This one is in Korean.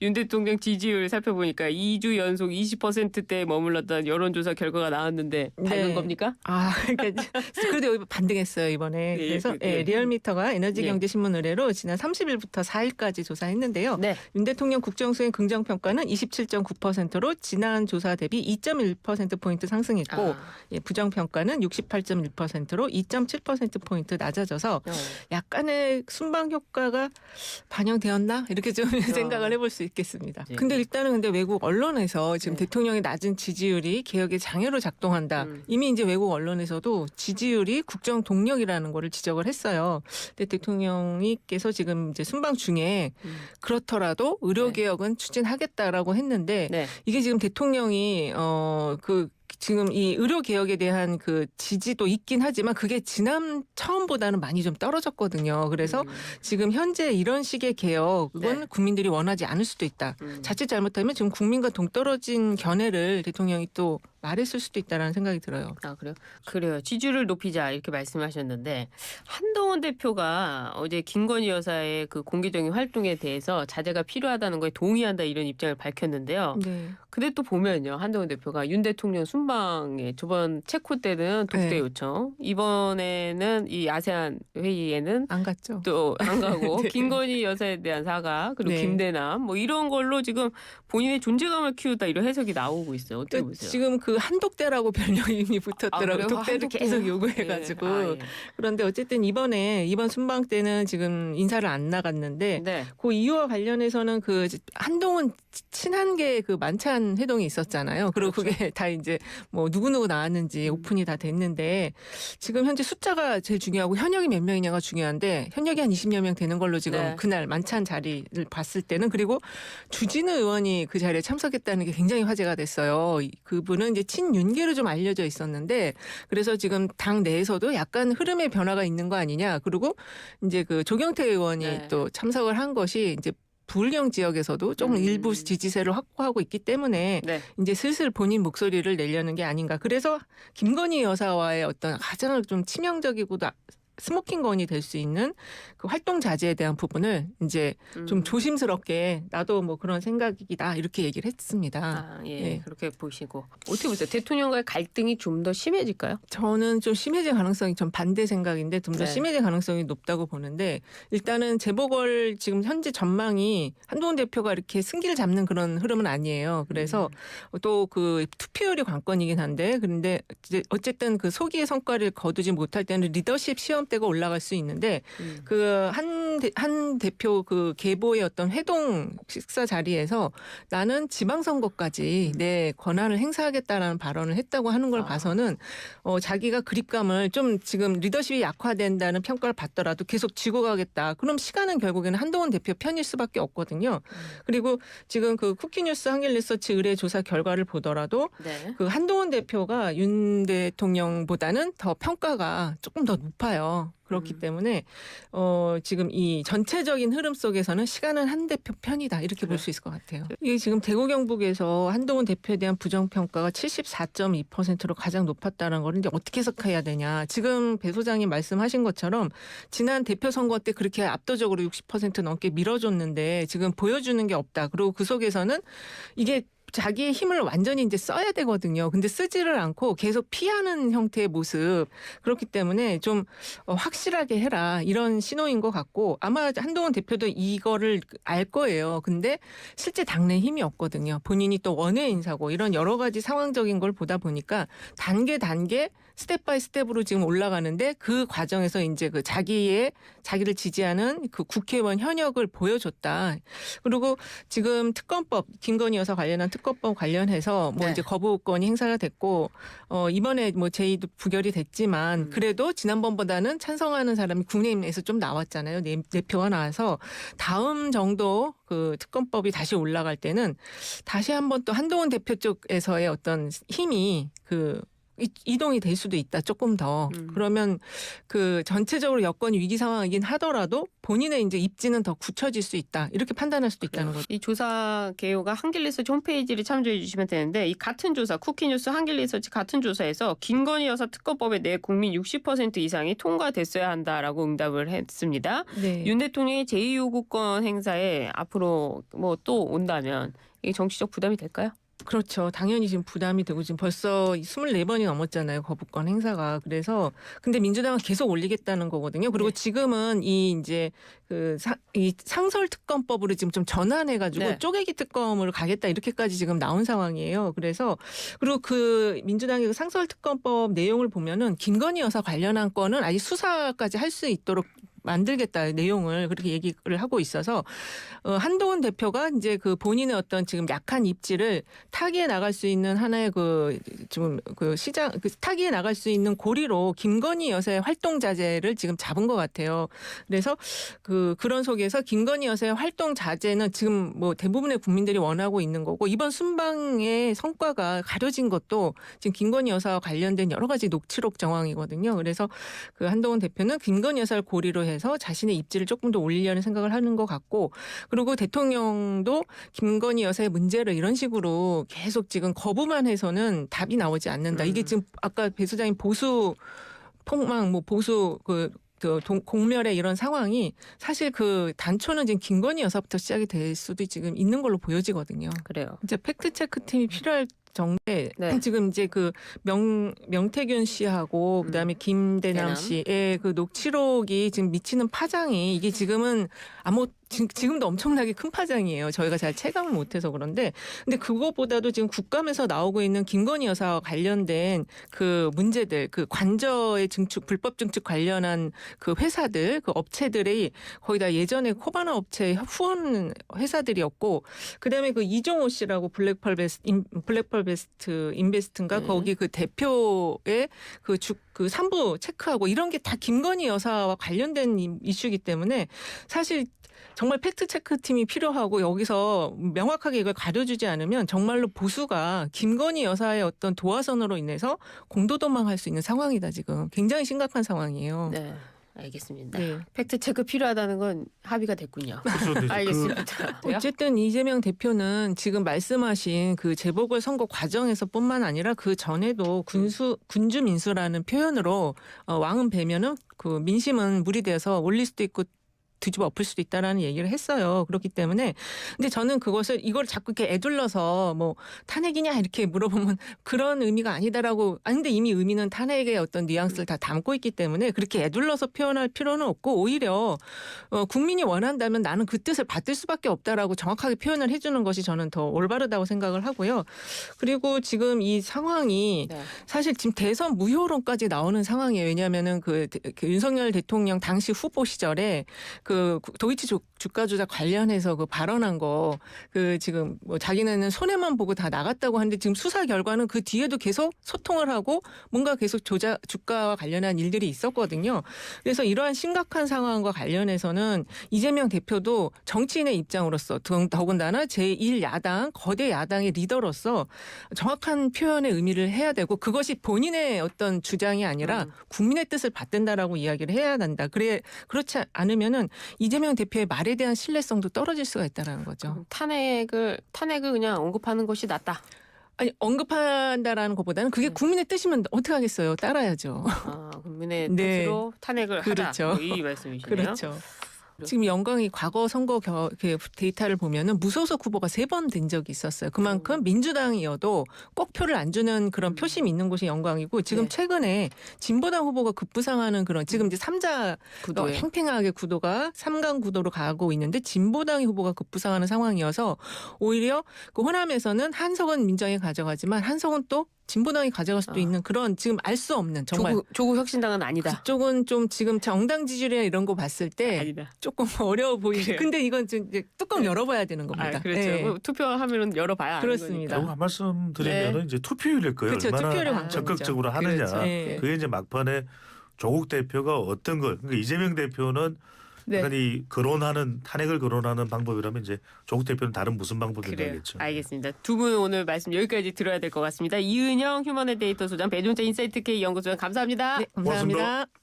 윤 대통령 지지율 살펴보니까 2주 연속 20%대에 머물렀던 여론조사 결과가 나왔는데 밝은 네. 겁니까? 그러니까 그래도 반등했어요 이번에. 네, 그래서 리얼미터가 에너지경제신문 의뢰로 지난 30일부터 4일까지 조사했는데요. 네. 윤 대통령 국정수행 긍정평가는 27.9%로 지난 조사 대비 2.1%포인트 상승했고 부정평가는 68.1%로 2.7%포인트 낮아져서 약간의 순방 효과가 반영되었나? 이렇게 좀 생각을 해볼 수 있겠습니다. 네. 근데 일단은 외국 언론에서 지금 네. 대통령의 낮은 지지율이 개혁의 장애로 작동한다. 이미 이제 외국 언론에서도 지지율이 국정 동력이라는 거를 지적을 했어요. 근데 대통령께서 지금 이제 순방 중에 그렇더라도 의료개혁은 추진하겠다라고 했는데 네. 이게 지금 대통령이 지금 이 의료 개혁에 대한 그 지지도 있긴 하지만 그게 지난 처음보다는 많이 좀 떨어졌거든요. 그래서 지금 현재 이런 식의 개혁은 네. 국민들이 원하지 않을 수도 있다. 자칫 잘못하면 지금 국민과 동떨어진 견해를 대통령이 또 말했을 수도 있다라는 생각이 들어요. 그래요? 그래요. 지지율을 높이자 이렇게 말씀하셨는데 한동훈 대표가 어제 김건희 여사의 그 공개적인 활동에 대해서 자제가 필요하다는 거에 동의한다 이런 입장을 밝혔는데요. 네. 근데 또 보면요. 한동훈 대표가 윤 대통령 순방에 저번 체코 때는 독대 네. 요청 이번에는 이 아세안 회의에는 안 갔죠. 또 안 가고 네. 김건희 여사에 대한 사과 그리고 네. 김대남 뭐 이런 걸로 지금 본인의 존재감을 키우다 이런 해석이 나오고 있어요. 어떻게 보세요? 지금 그 한독대라고 별명이 붙었더라고요. 그래요? 독대를 한독대요? 계속 요구해가지고. 예. 그런데 어쨌든 이번 순방 때는 지금 인사를 안 나갔는데 네. 그 이유와 관련해서는 그 한동훈 친한계 그 만찬 회동이 있었잖아요. 그리고 그렇죠. 그게 다 이제 뭐 누구누구 나왔는지 오픈이 다 됐는데 지금 현재 숫자가 제일 중요하고 현역이 몇 명이냐가 중요한데 현역이 한 20여 명 되는 걸로 지금 네. 그날 만찬 자리를 봤을 때는 그리고 주진우 의원이 그 자리에 참석했다는 게 굉장히 화제가 됐어요. 그분은 이제 친윤계로 좀 알려져 있었는데 그래서 지금 당 내에서도 약간 흐름의 변화가 있는 거 아니냐. 그리고 이제 그 조경태 의원이 네. 또 참석을 한 것이 이제 부울경 지역에서도 조금 일부 지지세를 확보하고 있기 때문에 네. 이제 슬슬 본인 목소리를 내려는 게 아닌가. 그래서 김건희 여사와의 어떤 가장 좀 치명적이고 스모킹 건이 될 수 있는 그 활동 자제에 대한 부분을 이제 좀 조심스럽게 나도 뭐 그런 생각이다 이렇게 얘기를 했습니다. 예. 그렇게 보시고 어떻게 보세요? 대통령과의 갈등이 좀 더 심해질까요? 저는 좀 심해질 가능성이 좀 반대 생각인데 좀 더 네. 심해질 가능성이 높다고 보는데 일단은 재보궐 지금 현재 전망이 한동훈 대표가 이렇게 승기를 잡는 그런 흐름은 아니에요. 그래서 또 그 투표율이 관건이긴 한데 그런데 이제 어쨌든 그 소기의 성과를 거두지 못할 때는 리더십 시험대가 올라갈 수 있는데 그 한 대표 그 계보의 어떤 회동 식사 자리에서 나는 지방선거까지 내 권한을 행사하겠다라는 발언을 했다고 하는 걸 봐서는 자기가 그립감을 좀 지금 리더십이 약화된다는 평가를 받더라도 계속 쥐고 가겠다. 그럼 시간은 결국에는 한동훈 대표 편일 수밖에 없거든요. 그리고 지금 그 쿠키뉴스 한길리서치 의뢰 조사 결과를 보더라도 네. 그 한동훈 대표가 윤 대통령보다는 더 평가가 조금 더 높아요. 그렇기 때문에 지금 이 전체적인 흐름 속에서는 시간은 한 대표 편이다 이렇게 볼 수 있을 것 같아요. 이게 지금 대구 경북에서 한동훈 대표에 대한 부정평가가 74.2%로 가장 높았다는 걸 이제 어떻게 해석해야 되냐. 지금 배 소장님 말씀하신 것처럼 지난 대표 선거 때 그렇게 압도적으로 60% 넘게 밀어줬는데 지금 보여주는 게 없다. 그리고 그 속에서는 이게 자기의 힘을 완전히 이제 써야 되거든요. 근데 쓰지를 않고 계속 피하는 형태의 모습. 그렇기 때문에 좀 확실하게 해라. 이런 신호인 것 같고 아마 한동훈 대표도 이거를 알 거예요. 근데 실제 당내에 힘이 없거든요. 본인이 또 원외 인사고 이런 여러 가지 상황적인 걸 보다 보니까 단계 스텝 바이 스텝으로 지금 올라가는데 그 과정에서 이제 그 자기를 지지하는 그 국회의원 현역을 보여줬다. 그리고 지금 특검법 김건희 여사 관련한 특검법 관련해서 뭐 이제 거부권이 행사가 됐고 이번에 뭐 제의도 부결이 됐지만 그래도 지난번보다는 찬성하는 사람이 국민의힘에서 좀 나왔잖아요. 네 표가 나와서 다음 정도 그 특검법이 다시 올라갈 때는 다시 한번 또 한동훈 대표 쪽에서의 어떤 힘이 그 이동이 될 수도 있다. 조금 더. 그러면 그 전체적으로 여건이 위기 상황이긴 하더라도 본인의 이제 입지는 더 굳혀질 수 있다. 이렇게 판단할 수도 있다는 거죠. 이 조사 개요가 한길리서치 홈페이지를 참조해 주시면 되는데 이 같은 조사 쿠키뉴스 한길리서치 같은 조사에서 김건희 여사 특검법에 내 국민 60% 이상이 통과됐어야 한다라고 응답을 했습니다. 네. 윤 대통령의 제2요구권 행사에 앞으로 뭐 또 온다면 이게 정치적 부담이 될까요? 그렇죠. 당연히 지금 부담이 되고 지금 벌써 24번이 넘었잖아요. 거부권 행사가. 그래서 근데 민주당은 계속 올리겠다는 거거든요. 그리고 네. 지금은 이 이제 이 상설 특검법으로 지금 좀 전환해 가지고 네. 쪼개기 특검으로 가겠다 이렇게까지 지금 나온 상황이에요. 그래서 그리고 그 민주당의 그 상설 특검법 내용을 보면은 김건희 여사 관련한 건은 아직 수사까지 할 수 있도록 만들겠다 내용을 그렇게 얘기를 하고 있어서 한동훈 대표가 이제 그 본인의 어떤 지금 약한 입지를 타기에 나갈 수 있는 하나의 그 좀 그 시장 그 타기에 나갈 수 있는 고리로 김건희 여사의 활동 자제를 지금 잡은 것 같아요. 그래서 그런 속에서 김건희 여사의 활동 자제는 지금 뭐 대부분의 국민들이 원하고 있는 거고 이번 순방의 성과가 가려진 것도 지금 김건희 여사와 관련된 여러 가지 녹취록 정황이거든요. 그래서 그 한동훈 대표는 김건희 여사를 고리로 해서 자신의 입지를 조금 더 올리려는 생각을 하는 것 같고 그리고 대통령도 김건희 여사의 문제를 이런 식으로 계속 지금 거부만 해서는 답이 나오지 않는다. 이게 지금 아까 배 소장님 보수 폭망 뭐 보수 공멸의 이런 상황이 사실 그 단초는 지금 김건희 여사부터 시작이 될 수도 지금 있는 걸로 보여지거든요. 그래요. 이제 팩트 체크 팀이 필요할 정도에 네. 지금 이제 그 명태균 씨하고 그다음에 김대남 대남. 씨의 그 녹취록이 지금 미치는 파장이 이게 지금은 지금도 엄청나게 큰 파장이에요. 저희가 잘 체감을 못해서 그런데 근데 그거보다도 지금 국감에서 나오고 있는 김건희 여사와 관련된 그 문제들 그 관저의 증축 불법 증축 관련한 그 회사들 그 업체들이 거의 다 예전에 코바나 업체의 후원 회사들이었고 그다음에 그 이종호 씨라고 블랙펄 베스트 인베스트인가 거기 그 대표의 그 산부 체크하고 이런 게 다 김건희 여사와 관련된 이슈이기 때문에 사실 정말 팩트 체크 팀이 필요하고 여기서 명확하게 이걸 가려주지 않으면 정말로 보수가 김건희 여사의 어떤 도화선으로 인해서 공도도망할 수 있는 상황이다 지금 굉장히 심각한 상황이에요. 네. 알겠습니다. 네. 팩트 체크 필요하다는 건 합의가 됐군요. 그렇죠. 알겠습니다. 어쨌든 이재명 대표는 지금 말씀하신 그 재보궐선거 과정에서뿐만 아니라 그 전에도 군주 민수라는 표현으로 왕은 배면은 그 민심은 무리돼서 올릴 수도 있고 뒤집어 엎을 수도 있다라는 얘기를 했어요. 그렇기 때문에 근데 저는 이걸 자꾸 이렇게 애둘러서 뭐 탄핵이냐 이렇게 물어보면 그런 의미가 아니다라고 근데 이미 의미는 탄핵의 어떤 뉘앙스를 다 담고 있기 때문에 그렇게 애둘러서 표현할 필요는 없고 오히려 국민이 원한다면 나는 그 뜻을 받들 수밖에 없다라고 정확하게 표현을 해주는 것이 저는 더 올바르다고 생각을 하고요. 그리고 지금 이 상황이 네. 사실 지금 대선 무효론까지 나오는 상황이에요. 왜냐하면은 그 윤석열 대통령 당시 후보 시절에 그 도이치 주가 조작 관련해서 그 발언한 거 그 지금 뭐 자기네는 손해만 보고 다 나갔다고 하는데 지금 수사 결과는 그 뒤에도 계속 소통을 하고 뭔가 계속 주가와 관련한 일들이 있었거든요. 그래서 이러한 심각한 상황과 관련해서는 이재명 대표도 정치인의 입장으로서 더군다나 제1야당 거대 야당의 리더로서 정확한 표현의 의미를 해야 되고 그것이 본인의 어떤 주장이 아니라 국민의 뜻을 받든다라고 이야기를 해야 한다. 그렇지 않으면은 이재명 대표의 말에 대한 신뢰성도 떨어질 수가 있다라는 거죠. 탄핵을 그냥 언급하는 것이 낫다. 아니 언급한다라는 것보다는 그게 국민의 뜻이면 어떻게 하겠어요? 따라야죠. 국민의 네. 뜻으로 탄핵을 그렇죠. 하자. 이 말씀이시네요. 그렇죠. 지금 영광이 과거 선거 데이터를 보면은 무소속 후보가 3번 된 적이 있었어요. 그만큼 민주당이어도 꼭 표를 안 주는 그런 표심이 있는 곳이 영광이고 지금 네. 최근에 진보당 후보가 급부상하는 그런 지금 이제 3자 구도에. 팽팽하게 구도가 3강 구도로 가고 있는데 진보당의 후보가 급부상하는 상황이어서 오히려 그 호남에서는 한석은 민정이 가져가지만 한석은 또 진보당이 가져갈 수도 있는 그런 지금 알 수 없는 정말 조국 혁신당은 아니다. 그쪽은 좀 지금 정당 지지율이나 이런 거 봤을 때 아니다. 조금 어려워 보이죠. 그래요. 근데 이건 좀 이제 뚜껑 열어봐야 되는 겁니다. 그렇죠. 네. 뭐 투표하면은 열어봐야 그렇습니다. 결국 한 말씀 드리면은 이제 투표율일 거예요. 그렇죠. 얼마나 투표율이 관건이죠. 적극적으로 하느냐. 그렇죠. 네. 그게 이제 막판에 조국 대표가 어떤 걸 그러니까 이재명 대표는 네. 약간 이 탄핵을 거론하는 방법이라면 이제 조국 대표는 다른 무슨 방법이 그래요. 있겠죠. 알겠습니다. 두 분 오늘 말씀 여기까지 들어야 될 것 같습니다. 이은영 휴먼앤데이터 소장, 배종재 인사이트 K 연구소장 감사합니다. 네, 감사합니다. 고맙습니다.